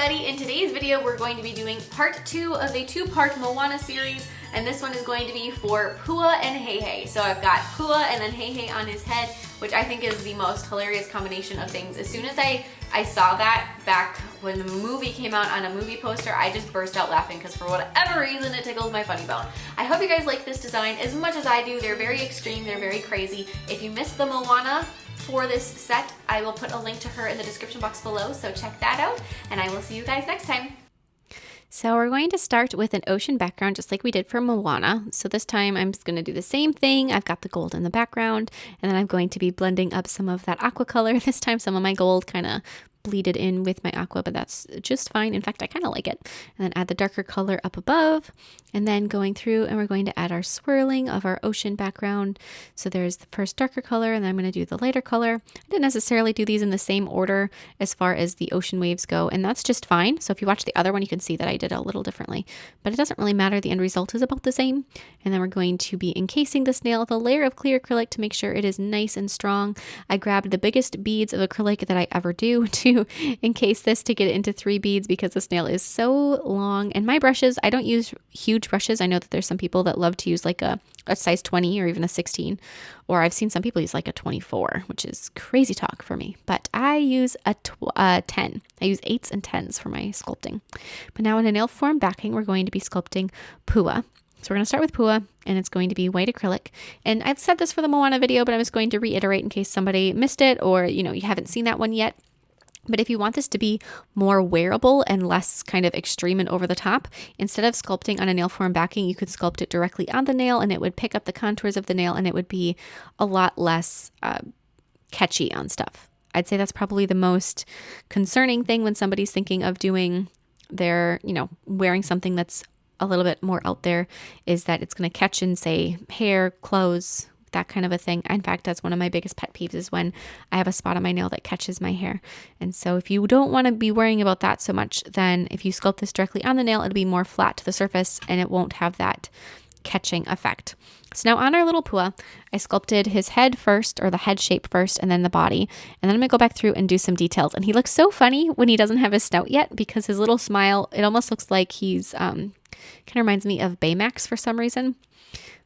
everybody! In today's video we're going to be doing part 2 of a 2-part Moana series, and this one is going to be for Pua and Heihei. So I've got Pua and then Heihei on his head, which I think is the most hilarious combination of things. As soon as I saw that back when the movie came out on a movie poster, I just burst out laughing because for whatever reason it tickled my funny bone. I hope you guys like this design as much as I do. They're very extreme, they're very crazy. If you missed the Moana for this set, I will put a link to her in the description box below, so check that out, and I will see you guys next time. So we're going to start with an ocean background just like we did for Moana. So this time I'm just going to do the same thing. I've got the gold in the background, and then I'm going to be blending up some of that aqua color. This time some of my gold kind of bleeded in with my aqua, but that's just fine. In fact, I kind of like it. And then add the darker color up above, and then going through and we're going to add our swirling of our ocean background. So there's the first darker color, and then I'm going to do the lighter color. I didn't necessarily do these in the same order as far as the ocean waves go, and that's just fine. So if you watch the other one, you can see that I did a little differently, but it doesn't really matter. The end result is about the same. And then we're going to be encasing this nail with a layer of clear acrylic to make sure it is nice and strong. I grabbed the biggest beads of acrylic that I ever do to encase this to get it into 3 beads because this nail is so long. And my brushes, I don't use huge brushes. I know that there's some people that love to use like a size 20 or even a 16, or I've seen some people use like a 24, which is crazy talk for me, but I use a 10. I use 8s and 10s for my sculpting. But now in a nail form backing, we're going to be sculpting Pua. So we're going to start with Pua, and it's going to be white acrylic. And I've said this for the Moana video, but I'm just going to reiterate in case somebody missed it, or you haven't seen that one yet. But if you want this to be more wearable and less kind of extreme and over the top, instead of sculpting on a nail form backing, you could sculpt it directly on the nail, and it would pick up the contours of the nail, and it would be a lot less catchy on stuff. I'd say that's probably the most concerning thing when somebody's thinking of doing their, wearing something that's a little bit more out there, is that it's going to catch in, say, hair, clothes, that kind of a thing. In fact, that's one of my biggest pet peeves, is when I have a spot on my nail that catches my hair. And so if you don't want to be worrying about that so much, then if you sculpt this directly on the nail, it'll be more flat to the surface and it won't have that catching effect. So now on our little Pua, I sculpted his head first, or the head shape first, and then the body. And then I'm going to go back through and do some details. And he looks so funny when he doesn't have his snout yet, because his little smile, it almost looks like he's, kind of reminds me of Baymax for some reason.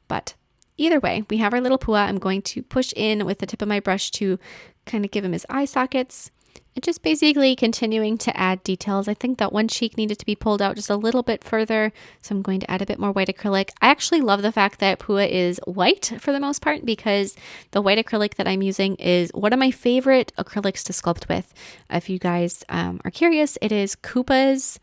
But either way, we have our little Pua. I'm going to push in with the tip of my brush to kind of give him his eye sockets. And just basically continuing to add details. I think that one cheek needed to be pulled out just a little bit further, so I'm going to add a bit more white acrylic. I actually love the fact that Pua is white for the most part, because the white acrylic that I'm using is one of my favorite acrylics to sculpt with. If you guys are curious, it is Koopa's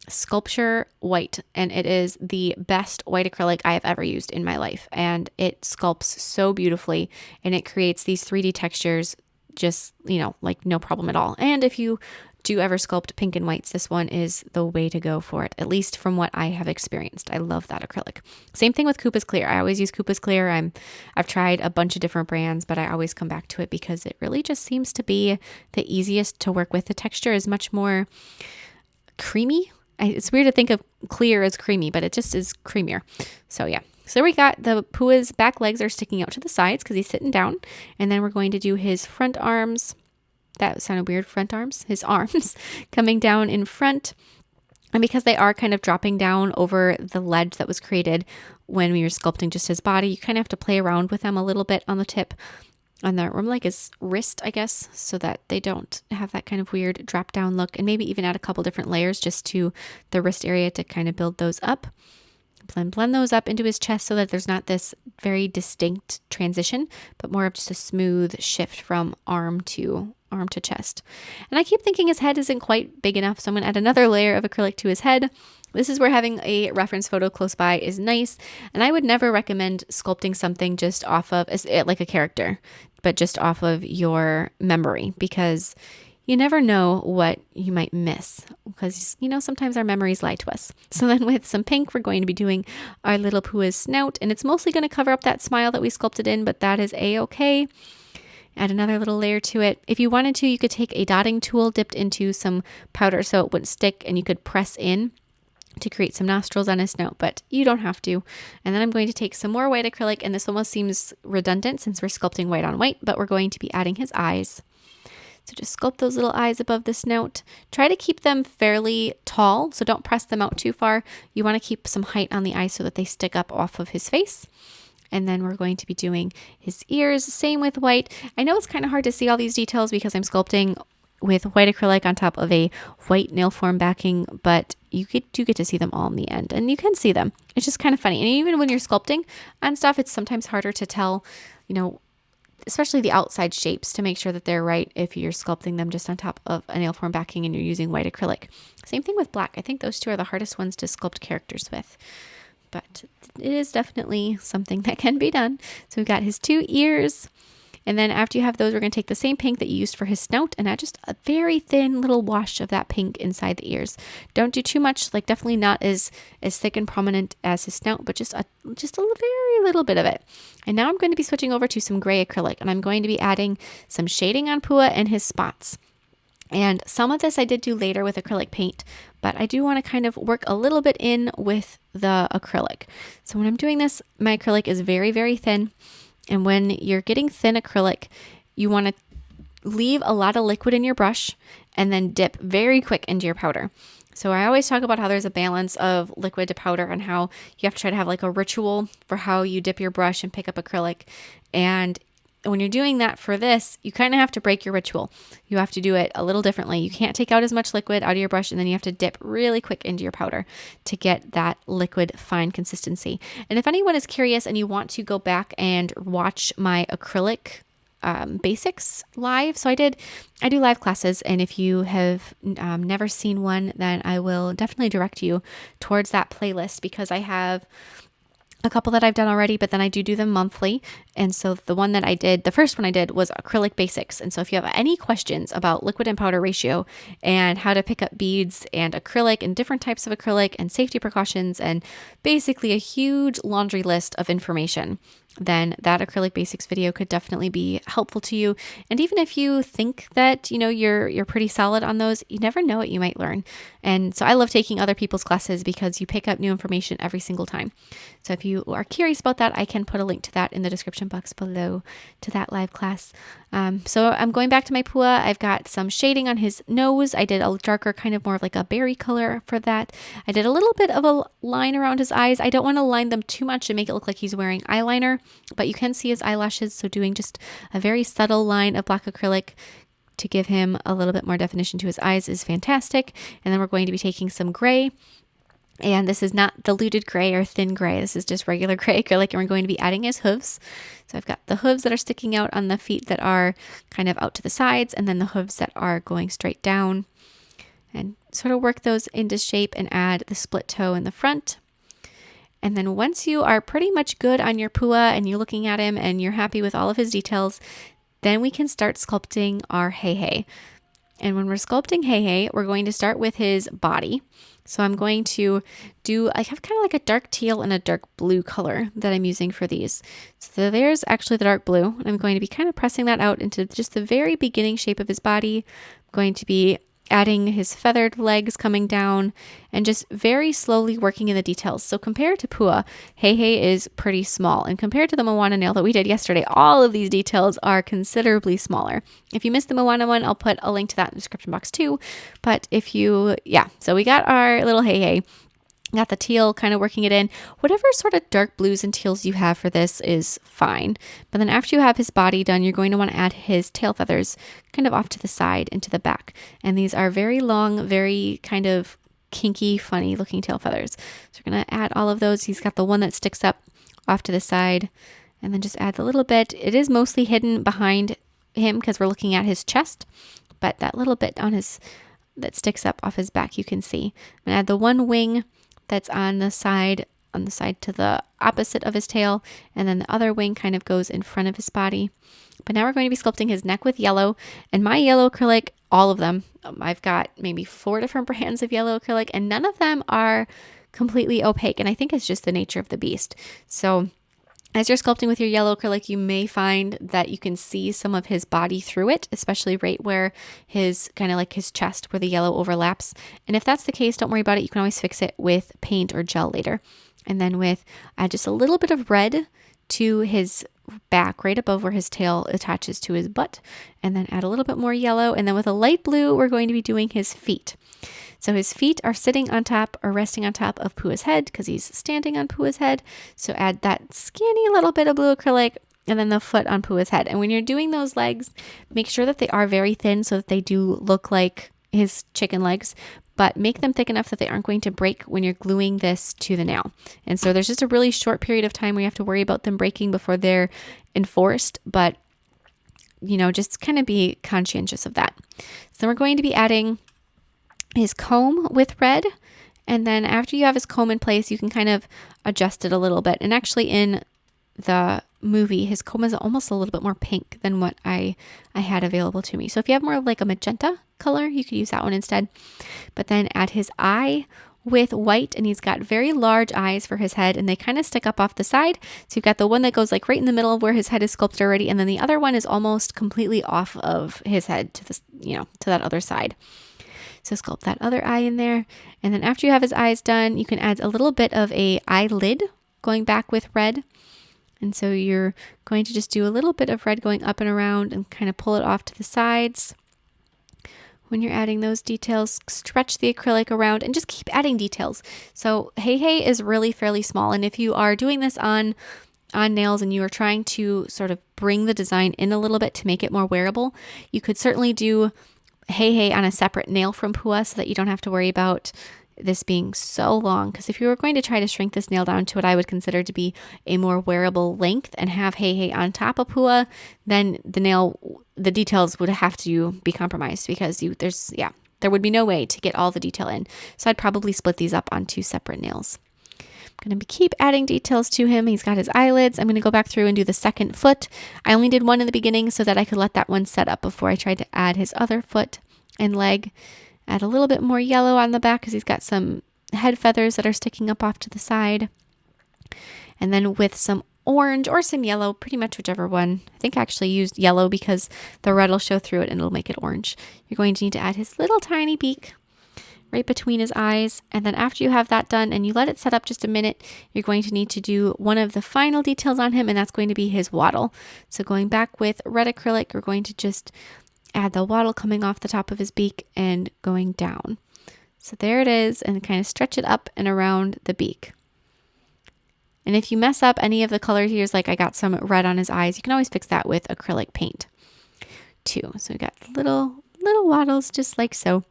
Sculpture White, and it is the best white acrylic I have ever used in my life, and it sculpts so beautifully, and it creates these 3D textures just, like no problem at all. And if you do ever sculpt pink and whites, this one is the way to go for it, at least from what I have experienced. I love that acrylic. Same thing with Koopa's Clear. I always use Koopa's Clear. I've tried a bunch of different brands, but I always come back to it because it really just seems to be the easiest to work with. The texture is much more creamy. It's weird to think of clear as creamy, but it just is creamier. So yeah. So we got the Pua's back legs are sticking out to the sides because he's sitting down. And then we're going to do his front arms. That sounded weird, front arms. His arms coming down in front. And because they are kind of dropping down over the ledge that was created when we were sculpting just his body, you kind of have to play around with them a little bit on the tip. On the, or like his wrist, I guess, so that they don't have that kind of weird drop down look, and maybe even add a couple different layers just to the wrist area to kind of build those up. Blend those up into his chest so that there's not this very distinct transition, but more of just a smooth shift from arm to chest. And I keep thinking his head isn't quite big enough, so I'm going to add another layer of acrylic to his head. This is where having a reference photo close by is nice, and I would never recommend sculpting something just off of, like a character, but just off of your memory, because you never know what you might miss, because, sometimes our memories lie to us. So then with some pink, we're going to be doing our little Pua's snout, and it's mostly going to cover up that smile that we sculpted in, but that is a-okay. Add another little layer to it. If you wanted to, you could take a dotting tool dipped into some powder so it wouldn't stick, and you could press in to create some nostrils on his snout, but you don't have to. And then I'm going to take some more white acrylic, and this almost seems redundant since we're sculpting white on white, but we're going to be adding his eyes. So just sculpt those little eyes above the snout. Try to keep them fairly tall, so don't press them out too far. You want to keep some height on the eyes so that they stick up off of his face. And then we're going to be doing his ears, same with white. I know it's kind of hard to see all these details because I'm sculpting with white acrylic on top of a white nail form backing, but you do get to see them all in the end, and you can see them. It's just kind of funny. And even when you're sculpting on stuff, it's sometimes harder to tell, especially the outside shapes, to make sure that they're right if you're sculpting them just on top of a nail form backing and you're using white acrylic. Same thing with black. I think those two are the hardest ones to sculpt characters with. But it is definitely something that can be done. So we've got his 2 ears. And then after you have those, we're going to take the same pink that you used for his snout and add just a very thin little wash of that pink inside the ears. Don't do too much, like definitely not as thick and prominent as his snout, but just a very little bit of it. And now I'm going to be switching over to some gray acrylic, and I'm going to be adding some shading on Pua and his spots. And some of this I did do later with acrylic paint, but I do want to kind of work a little bit in with the acrylic. So when I'm doing this, my acrylic is very, very thin. And when you're getting thin acrylic, you want to leave a lot of liquid in your brush and then dip very quick into your powder. So I always talk about how there's a balance of liquid to powder and how you have to try to have like a ritual for how you dip your brush and pick up acrylic. And when you're doing that for this, you kind of have to break your ritual. You have to do it a little differently. You can't take out as much liquid out of your brush, and then you have to dip really quick into your powder to get that liquid fine consistency. And if anyone is curious and you want to go back and watch my acrylic basics live. So I do live classes, and if you have never seen one, then I will definitely direct you towards that playlist, because I have a couple that I've done already, but then I do them monthly. And so the first one I did was acrylic basics. And so if you have any questions about liquid and powder ratio and how to pick up beads and acrylic and different types of acrylic and safety precautions and basically a huge laundry list of information, then that acrylic basics video could definitely be helpful to you. And even if you think that, you're pretty solid on those, you never know what you might learn. And so I love taking other people's classes because you pick up new information every single time. So if you are curious about that, I can put a link to that in the description box below to that live class. So I'm going back to my Pua. I've got some shading on his nose. I did a darker, kind of more of like a berry color for that. I did a little bit of a line around his eyes. I don't want to line them too much and make it look like he's wearing eyeliner, but you can see his eyelashes. So doing just a very subtle line of black acrylic to give him a little bit more definition to his eyes is fantastic. And then we're going to be taking some gray. And this is not diluted gray or thin gray. This is just regular gray acrylic, and we're going to be adding his hooves. So I've got the hooves that are sticking out on the feet that are kind of out to the sides, and then the hooves that are going straight down. And sort of work those into shape and add the split toe in the front. And then once you are pretty much good on your Pua and you're looking at him and you're happy with all of his details, then we can start sculpting our Heihei. And when we're sculpting Heihei, we're going to start with his body. So I'm going to I have kind of like a dark teal and a dark blue color that I'm using for these. So there's actually the dark blue. I'm going to be kind of pressing that out into just the very beginning shape of his body. I'm going to be adding his feathered legs coming down and just very slowly working in the details. So compared to Pua, Heihei is pretty small. And compared to the Moana nail that we did yesterday, all of these details are considerably smaller. If you missed the Moana one, I'll put a link to that in the description box too. But so we got our little Heihei. Got the teal, kind of working it in. Whatever sort of dark blues and teals you have for this is fine. But then after you have his body done, you're going to want to add his tail feathers kind of off to the side and to the back. And these are very long, very kind of kinky, funny looking tail feathers. So we're going to add all of those. He's got the one that sticks up off to the side, and then just add the little bit. It is mostly hidden behind him because we're looking at his chest, but that little bit that sticks up off his back, you can see. I'm going to add the one wing that's on the side to the opposite of his tail, and then the other wing kind of goes in front of his body. But now we're going to be sculpting his neck with yellow, and my yellow acrylic, all of them, I've got maybe 4 different brands of yellow acrylic, and none of them are completely opaque, and I think it's just the nature of the beast. So as you're sculpting with your yellow acrylic, you may find that you can see some of his body through it, especially right where his kind of like his chest where the yellow overlaps. And if that's the case, don't worry about it. You can always fix it with paint or gel later. And then with just a little bit of red to his back, right above where his tail attaches to his butt, and then add a little bit more yellow. And then with a light blue, we're going to be doing his feet. So his feet are sitting on top or resting on top of Pua's head because he's standing on Pua's head. So add that skinny little bit of blue acrylic and then the foot on Pua's head. And when you're doing those legs, make sure that they are very thin so that they do look like his chicken legs, but make them thick enough that they aren't going to break when you're gluing this to the nail. And so there's just a really short period of time where you have to worry about them breaking before they're enforced, but just kind of be conscientious of that. So we're going to be adding his comb with red. And then after you have his comb in place, you can kind of adjust it a little bit. And actually in the movie, his comb is almost a little bit more pink than what I had available to me. So if you have more of like a magenta color, you could use that one instead. But then add his eye with white, and he's got very large eyes for his head, and they kind of stick up off the side. So you've got the one that goes like right in the middle of where his head is sculpted already, and then the other one is almost completely off of his head to this, to that other side. So sculpt that other eye in there. And then after you have his eyes done, you can add a little bit of a eyelid going back with red. And so you're going to just do a little bit of red going up and around and kind of pull it off to the sides. When you're adding those details, stretch the acrylic around and just keep adding details. So Heihei is really fairly small. And if you are doing this on nails and you are trying to sort of bring the design in a little bit to make it more wearable, you could certainly do Heihei on a separate nail from Pua so that you don't have to worry about this being so long. Because if you were going to try to shrink this nail down to what I would consider to be a more wearable length and have Heihei on top of Pua, then the details would have to be compromised because there would be no way to get all the detail in. So I'd probably split these up on 2 separate nails. I'm going to keep adding details to him. He's got his eyelids. I'm going to go back through and do the second foot. I only did one in the beginning so that I could let that one set up before I tried to add his other foot and leg. Add a little bit more yellow on the back because he's got some head feathers that are sticking up off to the side. And then with some orange or some yellow, pretty much whichever one. I think I actually used yellow because the red will show through it and it'll make it orange. You're going to need to add his little tiny beak right between his eyes. And then after you have that done and you let it set up just a minute, you're going to need to do one of the final details on him, and that's going to be his waddle. So going back with red acrylic, we're going to just add the waddle coming off the top of his beak and going down. So there it is, and kind of stretch it up and around the beak. And if you mess up any of the color hues, like I got some red on his eyes, you can always fix that with acrylic paint too. So we got little waddles just like so.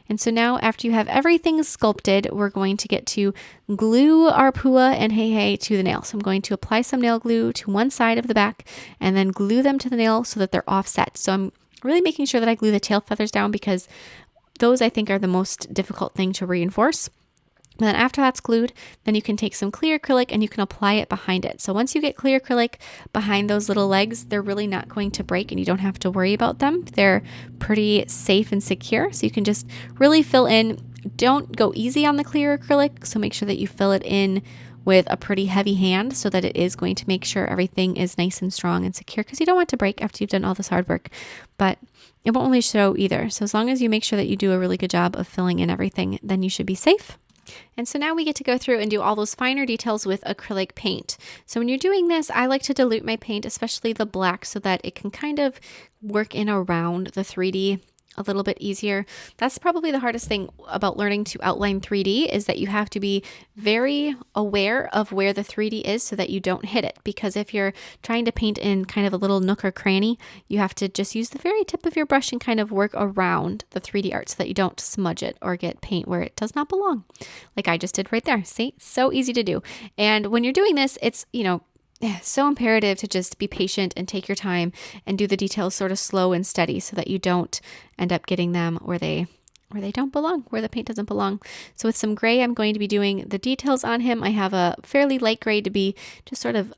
And so now after you have everything sculpted, we're going to get to glue our Pua and Heihei to the nail. So I'm going to apply some nail glue to one side of the back and then glue them to the nail so that they're offset. So I'm really making sure that I glue the tail feathers down because those I think are the most difficult thing to reinforce. And then after that's glued, then you can take some clear acrylic and you can apply it behind it. So once you get clear acrylic behind those little legs, they're really not going to break and you don't have to worry about them. They're pretty safe and secure. So you can just really fill in. Don't go easy on the clear acrylic. So make sure that you fill it in with a pretty heavy hand so that it is going to make sure everything is nice and strong and secure, because you don't want it to break after you've done all this hard work, but it won't really show either. So as long as you make sure that you do a really good job of filling in everything, then you should be safe. And so now we get to go through and do all those finer details with acrylic paint. So when you're doing this, I like to dilute my paint, especially the black, so that it can kind of work in around the 3D a little bit easier. That's probably the hardest thing about learning to outline 3D, is that you have to be very aware of where the 3D is so that you don't hit it. Because if you're trying to paint in kind of a little nook or cranny, you have to just use the very tip of your brush and kind of work around the 3D art so that you don't smudge it or get paint where it does not belong, like I just did right there. See, so easy to do. And when you're doing this, it's, so imperative to just be patient and take your time and do the details sort of slow and steady so that you don't end up getting them where they don't belong, where the paint doesn't belong. So with some gray, I'm going to be doing the details on him. I have a fairly light gray to be just sort of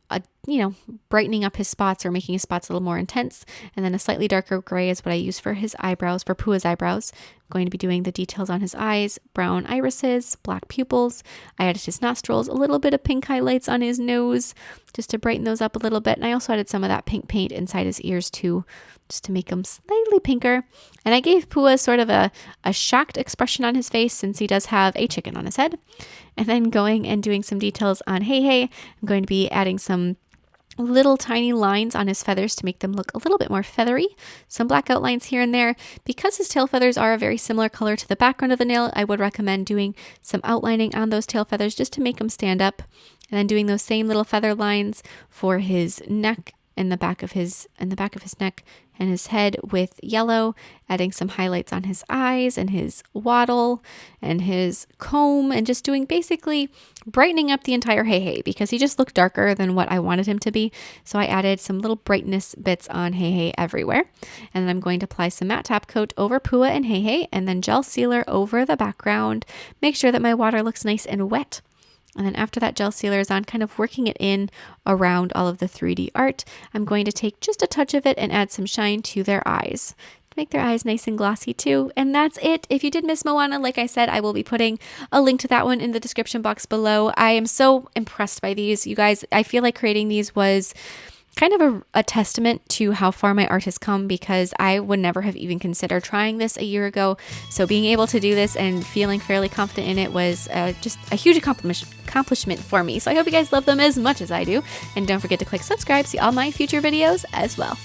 brightening up his spots or making his spots a little more intense. And then a slightly darker gray is what I use for his eyebrows, for Pua's eyebrows. I'm going to be doing the details on his eyes, brown irises, black pupils. I added his nostrils, a little bit of pink highlights on his nose, just to brighten those up a little bit. And I also added some of that pink paint inside his ears too, just to make them slightly pinker. And I gave Pua sort of a shocked expression on his face since he does have a chicken on his head. And then going and doing some details on Heihei, I'm going to be adding some little tiny lines on his feathers to make them look a little bit more feathery. Some black outlines here and there. Because his tail feathers are a very similar color to the background of the nail, I would recommend doing some outlining on those tail feathers just to make them stand up. And then doing those same little feather lines for his neck and the back of his neck and his head with yellow, adding some highlights on his eyes and his wattle and his comb, and just doing basically brightening up the entire Heihei because he just looked darker than what I wanted him to be. So I added some little brightness bits on Heihei everywhere. And then I'm going to apply some matte top coat over Pua and Heihei and then gel sealer over the background. Make sure that my water looks nice and wet. And then after that gel sealer is on, kind of working it in around all of the 3D art, I'm going to take just a touch of it and add some shine to their eyes to make their eyes nice and glossy too. And that's it. If you did miss Moana, like I said, I will be putting a link to that one in the description box below. I am so impressed by these. You guys, I feel like creating these was kind of a testament to how far my art has come because I would never have even considered trying this a year ago. So being able to do this and feeling fairly confident in it was just a huge accomplishment for me. So I hope you guys love them as much as I do. And don't forget to click subscribe to see all my future videos as well.